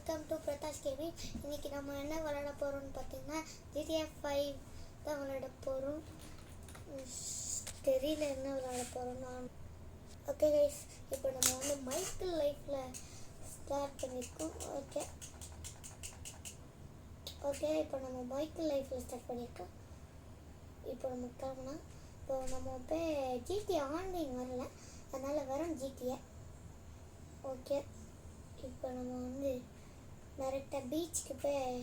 Welcome to Pradash gaming. இன்றைக்கி நம்ம என்ன விளையாட போகிறோம்னு பார்த்தீங்கன்னா GTA 5 தான் விளையாட போகிறோம். தெரியல என்ன விளையாட போகிறோம்னா. ஓகே கைஸ், இப்போ நம்ம வந்து மைக்கேல் லைஃப்பில் ஸ்டார்ட் பண்ணியிருக்கோம். ஓகே இப்போ நம்ம மைக்கேல் லைஃப்பில் ஸ்டார்ட் பண்ணியிருக்கோம். இப்போ நம்ம கிளம்புனா இப்போ நம்ம போய் GTA ஆன்லைன் வரல, அதனால் வெறும் GTA. ஓகே இப்போ நம்ம வந்து டேரெக்டாக பீச்சுக்கு போய்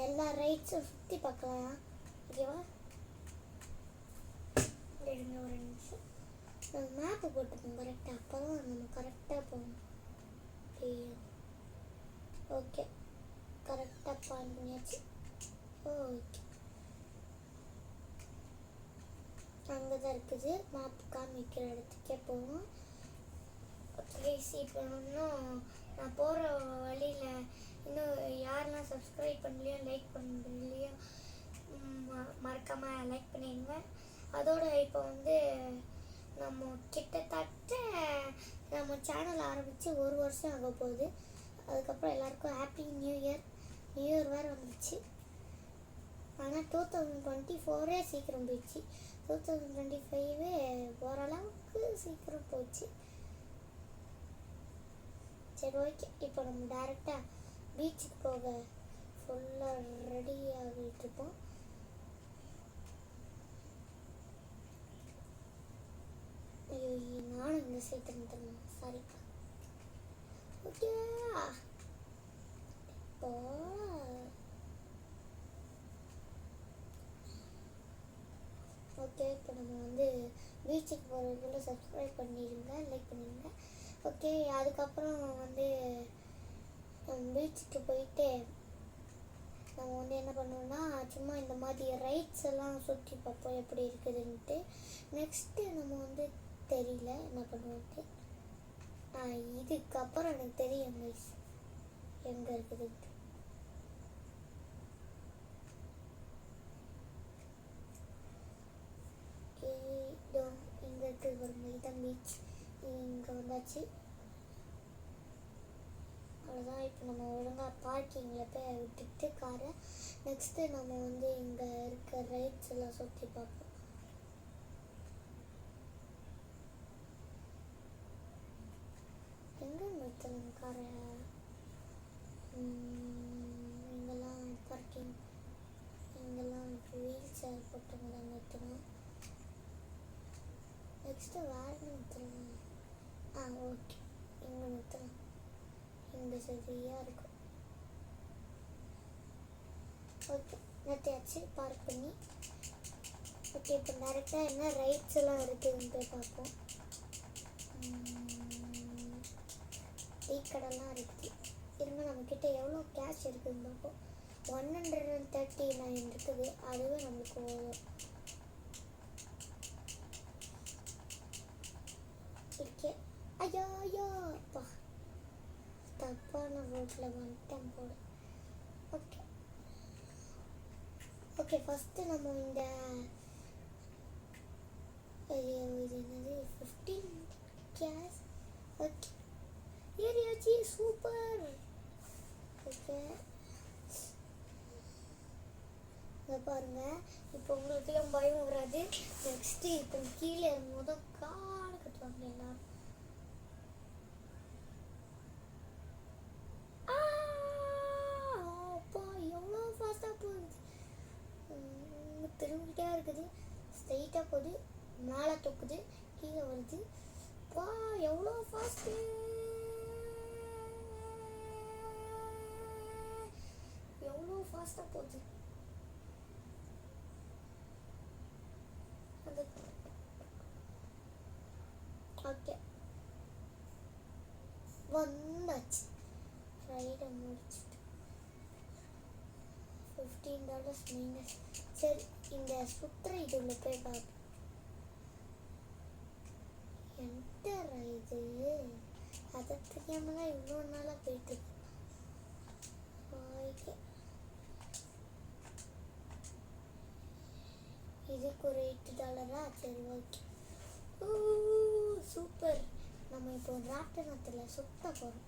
எல்லா ரைட்ஸும் சுற்றி பார்க்கலாம். ஓகேவா? எடுங்க ஒரு நிமிஷம், நம்ம மேப்பு போட்டுப்போம் கரெக்டாக, அப்போ தான் நம்ம கரெக்டாக போகணும். ஓகே கரெக்டாக பாயிண்ட் பண்ணியாச்சு. ஓகே அங்கே தான் இருக்குது மேப் காமிக்கிற இடத்துக்கே போவோம். ஓகே இப்போ இன்னும் நான் போகிற வழியில் இன்னும் யாரெல்லாம் சப்ஸ்கிரைப் பண்ணலையோ லைக் பண்ணலையோ மறக்காமல் லைக் பண்ணிடுங்க. அதோட இப்போ வந்து நம்ம கிட்டத்தட்ட நம்ம சேனல் ஆரம்பித்து 1 வருஷம் ஆக போகுது. அதுக்கப்புறம் எல்லாருக்கும் ஹாப்பி நியூ இயர் வேறு வந்துச்சு. ஆனால் 2024 சீக்கிரம் போயிடுச்சு, 2025 ஓரளவுக்கு சீக்கிரம் போச்சு. சரி ஓகே, இப்போ நம்ம டேரெக்டாக பீச்சுக்கு போக ஃபுல்லாக ரெடி ஆகிட்டு இருப்போம். ஐயோ நானும் இந்த சைட் இருந்துட்டேன், சாரி. ஓகே இப்போ ஓகே இப்போ நம்ம வந்து பீச்சுக்கு போகிறதுக்குள்ள சப்ஸ்கிரைப் பண்ணிடுங்க, லைக் பண்ணிடுங்க. ஓகே அதுக்கப்புறம் வந்து பீச்சுக்கு போயிட்டு நம்ம வந்து என்ன பண்ணுவோம்னா சும்மா இந்த மாதிரி ரைட்ஸ் எல்லாம் சுற்றி பார்ப்போம் எப்படி இருக்குதுன்ட்டு. நெக்ஸ்ட்டு நம்ம வந்து தெரியல என்ன பண்ணுவோன்ட்டு. இதுக்கப்புறம் எனக்கு தெரியும் கைஸ் எங்கே இருக்குதுன்ட்டு. ஓகே இதோ இங்கே இருக்குது ஒரு இதுதான் பீச். இங்கே வந்தாச்சு. அவ்வளோதான், இப்போ நம்ம ஒழுங்காக பார்க்கிங்கில் போய் விட்டுட்டு காரை நெக்ஸ்ட்டு நம்ம வந்து இங்கே இருக்க ரைட்ஸ் எல்லாம் சுற்றி பார்ப்போம். எங்கே நிறுத்தணும் காரை? இங்கெல்லாம் பார்க்கிங், இங்கெல்லாம் வீல் சேர் போட்டவங்க தான் நிறுத்தணும். நெக்ஸ்ட்டு வேறு நிறுத்தணும். ஓகே இங்கே நிறுத்தணும், இங்கே சரியாக இருக்கும். ஓகே நிறுத்தியாச்சு பார்க் பண்ணி. ஓகே இப்போ டேரெக்டாக என்ன ரைட்ஸ் எல்லாம் இருக்குதுன்னு போய் பார்ப்போம். டீ கடைலாம் இருக்குது. இருங்க நம்மக்கிட்ட எவ்வளோ கேஷ் இருக்குதுன்னு பார்ப்போம். 139 இருக்குது, அதுவே நம்மளுக்கு இருக்கே. ஐயோ ஐயோ அப்பா, தப்பான ரோட்டில் வந்துட்டேன் போல. ஓகே ஓகே ஃபஸ்ட்டு நம்ம இந்த இது என்னது 15 கேஷ். ஓகே ஏரியாச்சி சூப்பர். ஓகே இதை பாருங்கள், இப்போ உங்களுக்குலாம் பயம் வராது. நெக்ஸ்ட்டு இப்போ கீழே இறங்கும்போது காடு கட்டுவாங்க எல்லாரும். அப்பா எவ்வளோ ஃபாஸ்ட்டாக போகுது, திரும்பிக்கிட்டே இருக்குது, ஸ்ட்ரைட்டாக போகுது, மேலே தொக்குது, கீழே வருது. பா எவ்வளோ ஃபாஸ்ட்டு, எவ்வளோ ஃபாஸ்ட்டாக போகுது. அது ஓகே வந்தாச்சு, ரைடை முடிச்சுட்டு $15 மைனஸ். சரி இந்த சுற்றுற இது உள்ள போய் பார்ப்போம். என்டர் இது அதை தெரியாமல் தான் இவ்வளோ நாளாக போயிட்டு இருக்கு. ஓகே இதுக்கு ஒரு $8. சரி ஓகே சூப்பர். நம்ம இப்போ ராட்டினத்தில் சுத்த போகிறோம்.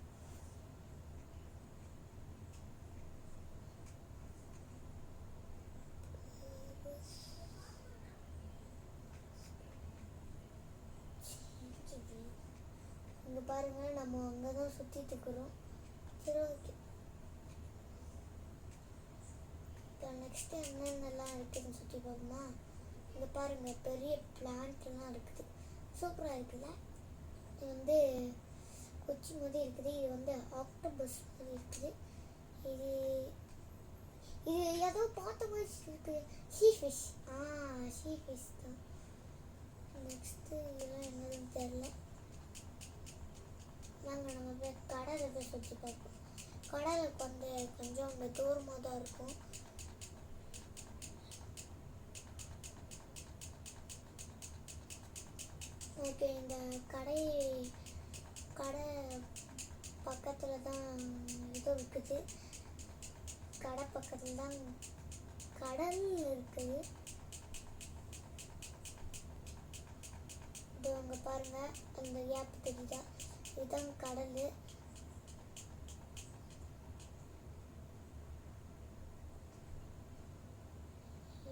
பாருங்கள், நம்ம அங்கே தான் சுற்றிட்டு இருக்கிறோம். சரி, ஓகே. இப்போ நெக்ஸ்ட்டு என்னென்னலாம் இருக்குதுன்னு சுற்றி பார்ப்போமா? இங்கே பாருங்கள், பெரிய பிளான்ட்லாம் இருக்குது. சூப்பராக இருக்குல்ல? இது வந்து கொச்சி மாதிரி இருக்குது. இது வந்து ஆக்டோபஸ் மாதிரி இருக்குது. இது இது ஏதோ பார்த்த மாதிரி இருக்குது. ஷீஃபிஷ். ஷீஃபிஷ் தான். நெக்ஸ்ட்டு இதெல்லாம் என்னதுன்னு தெரில. நாங்கள் நம்ம போய் கடலில் போய் சுற்றி பார்ப்போம். கடலுக்கு வந்து கொஞ்சம் அங்கே தூரமாக தான் இருக்கும். ஓகே, இந்த கடை பக்கத்தில் தான் இது இருக்குது. கடை பக்கத்தில் தான் கடல் இருக்குது. இது அங்கே பாருங்கள், அந்த கேப் தெரியுதா? இதுதான் கடல்.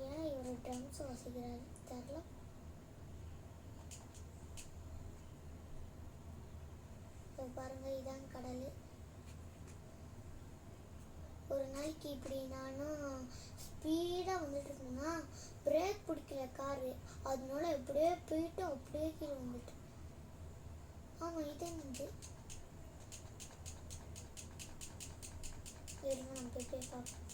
ஏன் இவர் ட்ரம்ஸ் வாசிக்கிறாரு தெரில. பாருங்கள், இதான் கடல். ஒரு நாளைக்கு இப்படி நானும் ஸ்பீடாக வந்துட்டு இருந்தேன்னா பிரேக் பிடிக்கல காரு, அதனால எப்படியே போயிட்டு அப்படியே கீழே வந்துட்டு. ஆமாம், இதே வந்து இருங்க, நம்ம போய் பார்ப்போம்.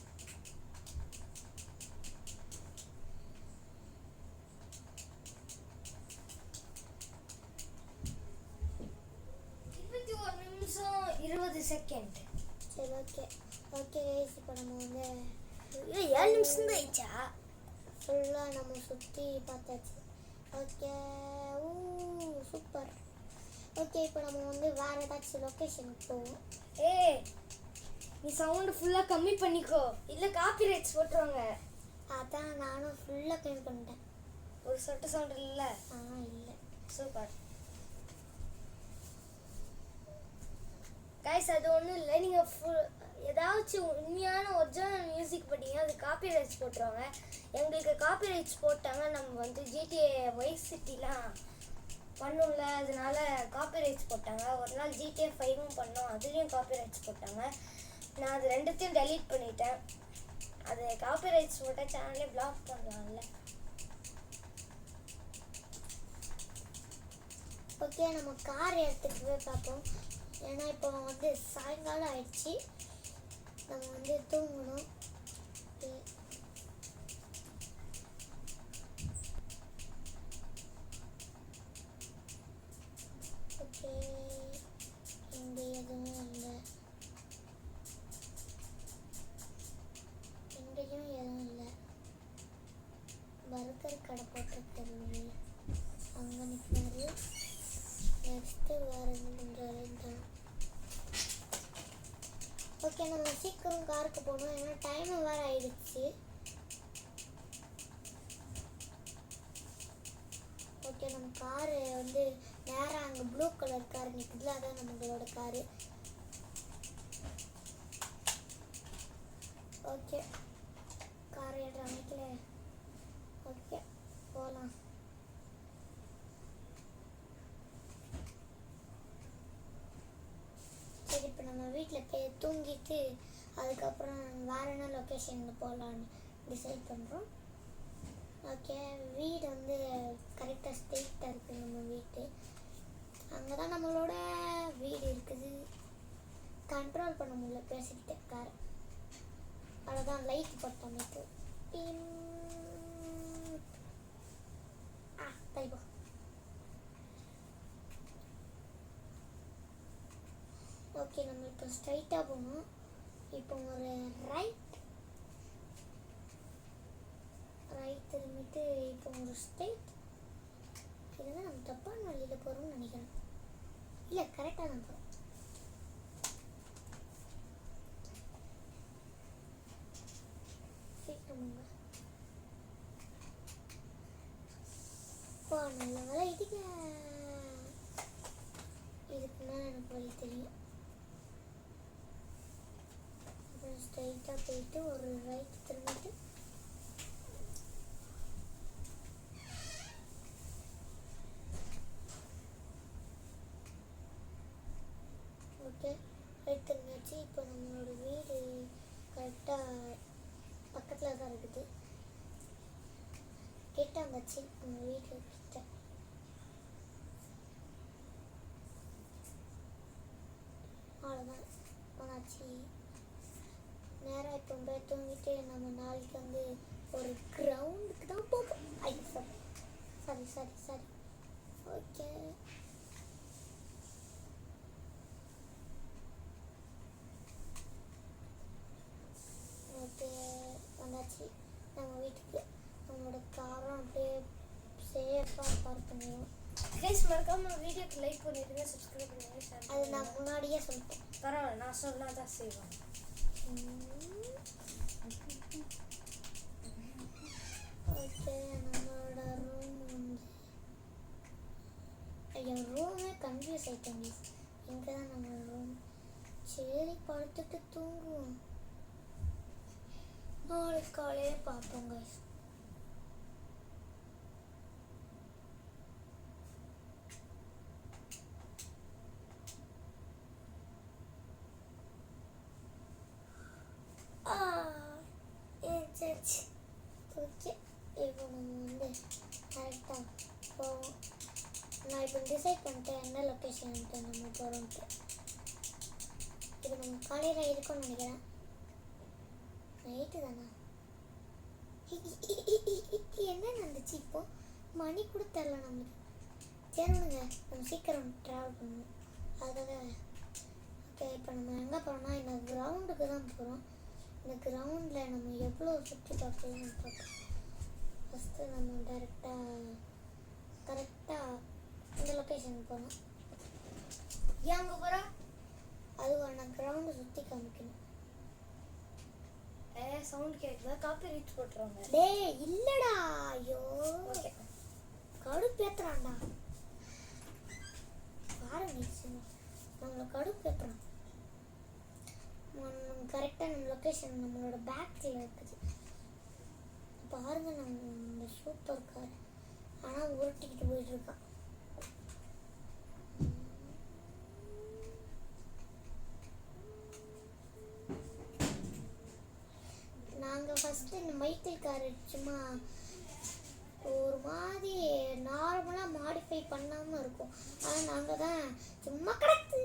நிமிஷம் 20 செகண்ட். சரி, ஓகே ஓகே. இப்போ நம்ம வந்து 7 நிமிஷம் தான் ஆயிடுச்சா? ஃபுல்லாக நம்ம சுற்றி பார்த்தாச்சு. Okay, super. ஓகே, இப்போ நம்ம வந்து வேறு ஏதாச்சும் லொக்கேஷனுக்கு போவோம். நீ சவுண்டு ஃபுல்லாக கம்மி பண்ணிக்கோ, இல்லை காப்பிரைட்ஸ் போட்டுருவாங்க. அதான் நானும் ஃபுல்லாக கம்மி பண்ணிட்டேன். ஒரு சொட்டு சவுண்டு இல்லை? இல்லை. சூப்பர் கைஸ், அது ஒன்றும் இல்லை. நீங்கள் ஏதாச்சும் உண்மையான ஒரிஜினல் மியூசிக் போட்டிங்க, அது காப்பி ரைட்ஸ் போட்டுருவாங்க. எங்களுக்கு காப்பி ரைட்ஸ் போட்டாங்க. நம்ம வந்து GTA வைஸ் சிட்டிலாம் பண்ணோம்ல, அதனால காப்பி ரைட்ஸ் போட்டாங்க. ஒரு நாள் GTA 5 பண்ணோம், அதுலேயும் காப்பி ரைட்ஸ் போட்டாங்க. நான் அது ரெண்டுத்தையும் டெலீட் பண்ணிட்டேன். அது காப்பி ரைட்ஸ் போட்டால் சேனலே பிளாக் பண்ணலாம்ல. ஓகே, நம்ம கார் எடுத்துகிட்டு போய் பார்ப்போம். ஏன்னா இப்போ வந்து சாயங்காலம் ஆயிடுச்சு, நம்ம வந்து தூங்கணும். ஓகே, இங்கே எதுவும் இல்லை, இங்கேயும் எதுவும் இல்லை. பர்கர் கடை போட்டுருக்கிறது அங்கே நிற்கிறாரு. நெக்ஸ்ட்டு வேறு என்ன பண்ணுறாரு தான். ஓகே, நம்ம சீக்கிரம் காருக்கு போகணும், ஏன்னா டைம் வேறு ஆயிடுச்சு. ஓகே, நம்ம காரு வந்து நேராக அங்கே ப்ளூ கலர் கார் நிற்குதுல, அதான் நம்மளோட காரு. ஓகே, கார் ஏற்ற அமைக்கல. ஓகே, போகலாம். சரி, இப்போ நம்ம வீட்டில் போய் தூங்கிட்டு அதுக்கப்புறம் வேறு என்ன லொக்கேஷனில் போகலான்னு டிசைட் பண்ணுறோம். ஓகே, வீடு வந்து கரெக்டாக ஸ்ட்ரெயிட்டாக இருக்குது. நம்ம வீட்டு அங்கே தான் நம்மளோட வீடு இருக்குது. கண்ட்ரோல் பண்ண முடியல பேசிக்கிட்டே கார். அவ்வளோதான், லைட் போட்டோம். தைப்போ. ஓகே, நம்ம இப்போ ஸ்ட்ரைட்டாக போகணும். இப்போ ஒரு ரைட் திரும்பிட்டு இப்போ ஒரு ஸ்ட்ரைட். இதுதான் நம்ம தப்பான வழியில் போகிறோம்னு நினைக்கிறேன். இல்லை, கரெக்டாக தான் போகிறோம். சீக்கிரமாங்க. நல்ல வேலை இதுக்கு மேலே எனக்கு வழி தெரியும். அப்புறம் ஸ்ட்ரைட்டாக போயிட்டு ஒரு ரைட் திரும்பிட்டு ஆச்சு. நேராக இப்போ போய் தூங்கிட்டு நம்ம நாளைக்கு வந்து ஒரு கிரவுண்டுக்கு தான் போகும். சரி ஓகே. ஓகே வந்தாச்சு நம்ம வீட்டுக்கு. நம்மளோட காரம் அப்படியே சேஃபாக பார்க் பண்ணிடுவோம். கைஸ் மறக்காம வீடியோக்கு லைக் பண்ணிடுங்க, சப்ஸ்கிரைப் பண்ணுங்க, ஷேர் அது நான் முன்னாடியே சொல்லிட்டேன். பரவாயில்ல, நான் சொன்னால் தான் செய்வேன். ஓகே நம்மளோட ரூம் வந்து என் ரூமே கன்ஃபியூஸ் ஆகிட்டேன் ப்ளீஸ். இங்கே தான் நம்ம ரூம். சரி படுத்துட்டு தூங்குவோம், நாளைக்கு காலையில் பார்ப்போம் கைஸ். சரி ஓகே. இப்போ நம்ம வந்து கரெக்டாக போவோம். நான் இப்போ டிசைட் பண்ணிட்டேன் என்ன லொக்கேஷன்ட்டு நம்ம போகிறோம்ட்டு. இது நம்ம காலையில் இருக்கும்னு நினைக்கிறேன். நைட்டு தானா? என்ன நடந்துச்சு இப்போ? மணி கூட தெரில நம்மளுக்கு. சரிங்க நம்ம சீக்கிரம் ட்ராவல் பண்ணுவோம். அதுக்காக ஓகே இப்போ நம்ம எங்கே போகிறோம்னா இந்த கிரவுண்டுக்கு தான் போகிறோம். இந்த கிரவுண்டில் நம்ம எவ்வளோ சுற்றி பார்க்கலாம்னு பார்ப்போம். ஃபஸ்ட்டு நம்ம கரெக்டாக இந்த லொக்கேஷனுக்கு போகணும். ஏன் அங்கே போகிறோம்? அதுவா நான் கிரவுண்டை சுற்றி காமிக்கணும். சவுண்ட் கேட்குதா? காப்பி ரீச் போட்டுருவாங்க. டேய் இல்லைடா, ஐயோ ஓகே கடுப்பேத்துறான்டா பாருங்க, நம்மளை கடுப்பேத்துறான். கரெக்டாக நம்ம லொக்கேஷன் நம்மளோட பேக்கில் இருக்குது பாருங்க. நம்ம இந்த சூப்பர் கார் ஆனால் உருட்டிக்கிட்டு போயிட்டுருக்கான். நாங்கள் ஃபஸ்ட்டு இந்த மைக்கேல் கார் சும்மா ஒரு மாதிரி நார்மலாக மாடிஃபை பண்ணாமல் இருக்கும். ஆனால் நாங்கள் தான் சும்மா கிடக்கு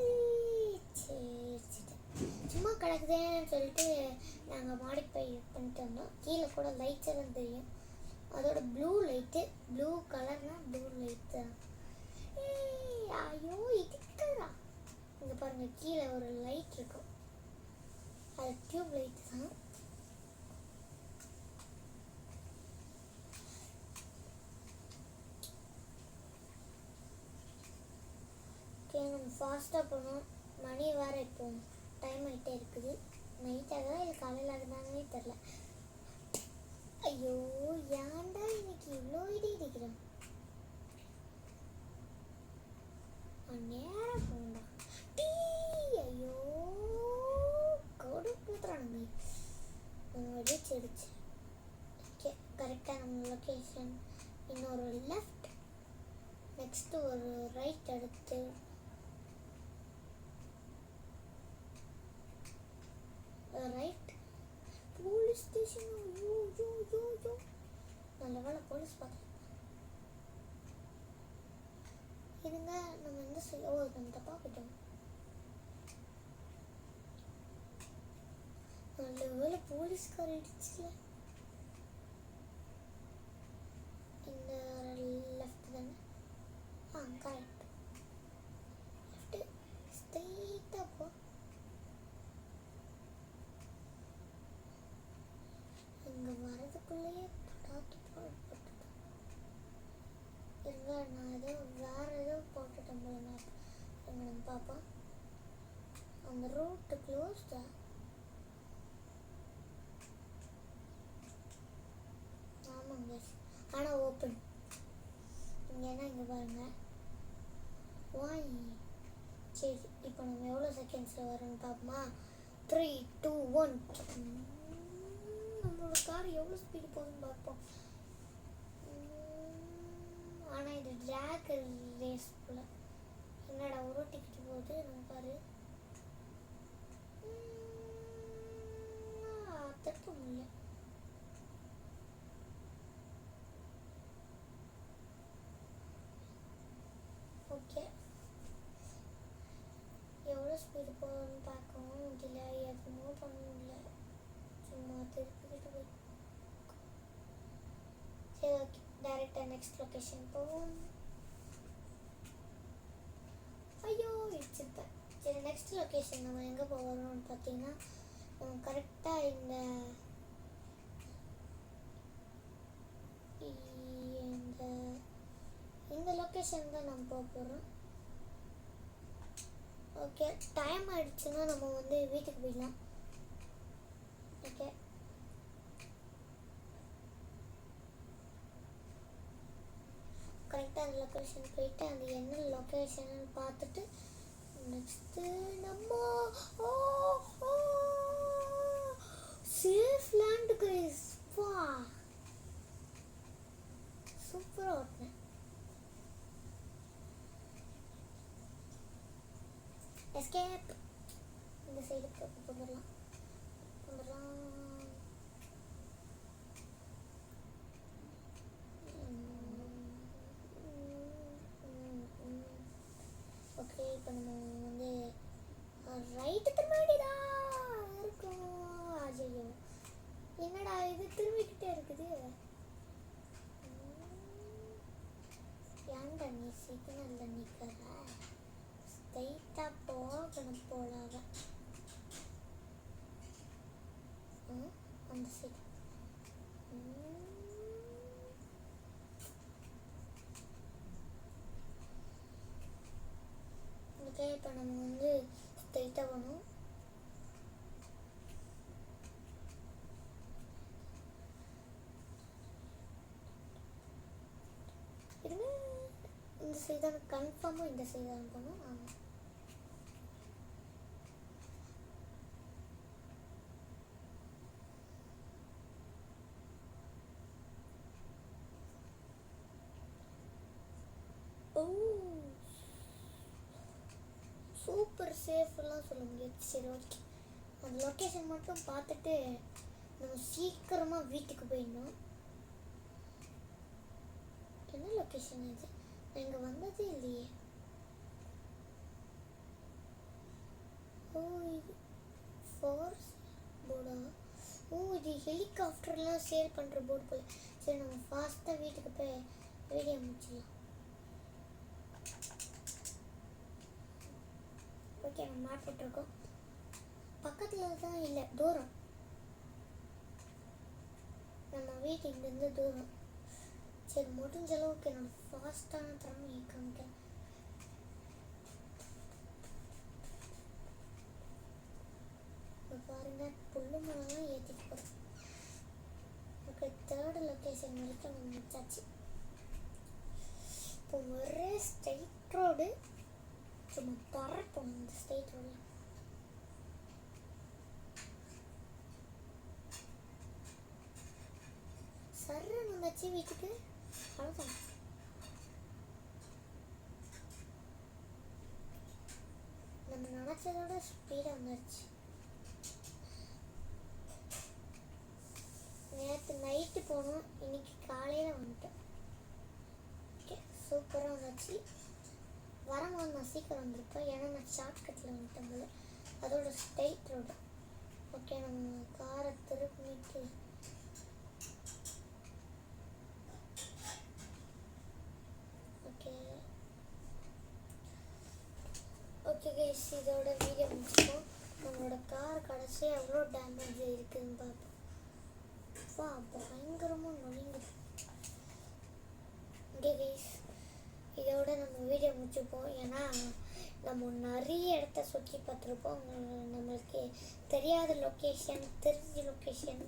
சும்மா கிடக்குதேன்னு சொல்லிட்டு நாங்கள் மாடிஃபை பண்ணிட்டு வந்தோம். கீழே கூட லைட்ஸ் எல்லாம் தெரியும். அதோட ப்ளூ லைட்டு, ப்ளூ கலர்னால் ப்ளூ லைட் தான். ஐயோ இதுக்குறா இங்கே பாருங்கள், கீழே ஒரு லைட் இருக்கும், அது டியூப் லைட் தான். ஓகே நம்ம ஃபாஸ்ட்டாக போகணும். மணி வேறு இப்போ டைம் ஆகிட்டே இருக்குது. நைட்டாக இல்லை காலையில் ஆகுதானே தெரில. ஐயோ ஏன்டா இன்னைக்கு இவ்வளோ இடி இடிக்கிறேன். நேரம் போகண்டா. ஐயோ கடுப்புறானுங்க. நம்ம அடிச்சு ஓகே கரெக்டாக நம்ம லொக்கேஷன். இன்னொரு லெஃப்ட், நெக்ஸ்ட்டு ஒரு ரைட் எடுத்து ரைட் போலீஸ் ஸ்டேஷன். ஐயோ நல்ல வேலை போலீஸ் பார்த்தேன். இருங்க நம்ம எந்த நம்ம தப்பாக போயிட்டோம். நல்ல வேலை போலீஸ்கார் இடிச்சுல. இந்த லெஃப்ட் தானே? கரெக்ட். லெஃப்ட்டு ஸ்ட்ரெயிட்டாக போ. இங்கே வரதுக்குள்ளேயே பட்டாக்கி போட்டுட்டேன். இருங்க நான் வேறு ஏதோ போட்டுட்டேன் போல மேப். எங்க நம்ம பார்ப்போம். அந்த ரூட்டு க்ளோஸ்டா? ஆமாங்க ஆனால் ஓப்பன். இங்கேனா இங்கே பாருங்கள். வாய் சரி இப்போ நம்ம எவ்வளோ செகண்ட்ஸில் வரோன்னு பார்ப்போமா? 3, 2, 1. நம்மளோட கார் எவ்வளோ ஸ்பீடு போகுதுன்னு பார்ப்போம். ஆனால் இது ட்ராக் ரேஸ் போல். என்னடா உருட்டிக்கிட்டு போகுது நம்ம காரு. தட்ட முடியல. ஓகே எவ்வளோ ஸ்பீடு போகுதுன்னு பார்க்க நெக்ஸ்ட் லொக்கேஷன் போவோம். ஐயோ இடிச்சுப்பேன். சரி நெக்ஸ்ட் லொக்கேஷன் நம்ம எங்கே போகிறோம்னு பார்த்தீங்கன்னா கரெக்டாக இந்த லொக்கேஷன் தான் நம்ம போக போகிறோம். ஓகே டைம் ஆயிடுச்சுன்னா நம்ம வந்து வீட்டுக்கு போயிடலாம். ஓகே கரெக்டாக அந்த லொக்கேஷன் போயிட்டு அந்த என்ன லொக்கேஷன் பார்த்துட்டு நெக்ஸ்ட்டு நம்ம சேஃப் லேண்ட் கைஸ். வா சூப்பராக ஓட்டினேன். எஸ்கேப். இந்த சைடு வந்துடலாம். ஓகே இப்போ நம்ம வந்து ரைட்டு திரும்பிதான் இருக்கும். அஜயோ என்னடா இது திரும்பிக்கிட்டே இருக்குது. ஏன்டா நீ சிக்னலில் நிற்கிற? ஸ்ட்ரைட்டாக போகணும் போலாக. அந்த சைடு ஓகே இப்போ நம்ம வந்து ஸ்ட்ரைட்டாக போகணும். இந்த சைடு தான் கன்ஃபார்மாக இந்த சைடு தான் போகணும். ஆமாம் சூப்பர் சேஃப்லாம் சொல்ல முடியாது. சரி ஓகே அந்த லொக்கேஷன் மட்டும் பார்த்துட்டு நம்ம சீக்கிரமாக வீட்டுக்கு போயிடணும். என்ன லொக்கேஷன் இது? நான் இங்கே வந்ததே இல்லையே. ஓ இது ஃபோர்ஸ் போர்டா? ஓ இது ஹெலிகாப்டர்லாம் சேல் பண்ணுற போர்டு போல. சரி நம்ம ஃபாஸ்ட்டாக வீட்டுக்கு போய் வீடியோ முடிச்சிடலாம். ஓகே நம்ம மேப் போட்டிருக்கோம். பக்கத்தில் தான் இல்லை, தூரம். நம்ம வீட்டு இங்கேருந்து தூரம். சரி முடிஞ்ச அளவுக்கு நான் ஃபாஸ்ட்டான திறமையை காமிக்கிறேன். பாருங்க புல்லு மரம்லாம் ஏற்றிட்டு போகிறோம். ஓகே தேர்டு லொக்கேஷன் வரைக்கும் நம்ம முடிச்சாச்சு. இப்போ ஒரே ஸ்ட்ரைட் ரோடு. சும்மா பறப்போம் இந்த ஸ்ட்ரைட் ரோடில். சர்ன்னு வந்தாச்சு வீட்டுக்கு. அவ்வளோதான். நம்ம நினச்சதோட ஸ்பீடாக வந்துடுச்சு. நேற்று நைட்டு போனோம், இன்னைக்கு காலையில் வந்துட்டோம். ஓகே சூப்பராக வந்துச்சு. வரும்போது நான் சீக்கிரம் வந்திருப்பேன், ஏன்னா நான் ஷார்ட்கட்டில் வந்துட்டேன் போல. அதோட ஸ்ட்ரைட் ரோடு. ஓகே நம்ம காரை திருப்பிட்டு ஓகே கைஸ் இதோட வீடியோ முடிச்சிப்போம். நம்மளோட கார் கடைசி எவ்வளோ டேமேஜ் இருக்குதுன்னு பார்ப்போம். பயங்கரமாக நொழிங்குது. ஓகே கைஸ் இதோட நம்ம வீடியோ முடிச்சுப்போம். ஏன்னா நம்ம நிறைய இடத்த சுற்றி பார்த்துருப்போம். நம்மளுக்கு தெரியாத லொக்கேஷன், தெரிஞ்ச லொக்கேஷன்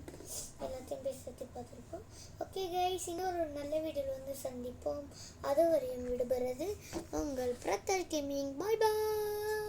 எல்லாத்தையும் போய் சுற்றி பார்த்துருப்போம். ஓகே கைஸ் இன்னொரு நல்ல வீடியோவில் வந்து சந்திப்போம். அதுவரையும் விடுபடுறது உங்கள் பிரத்தர் கேமிங். பாய் பாய்.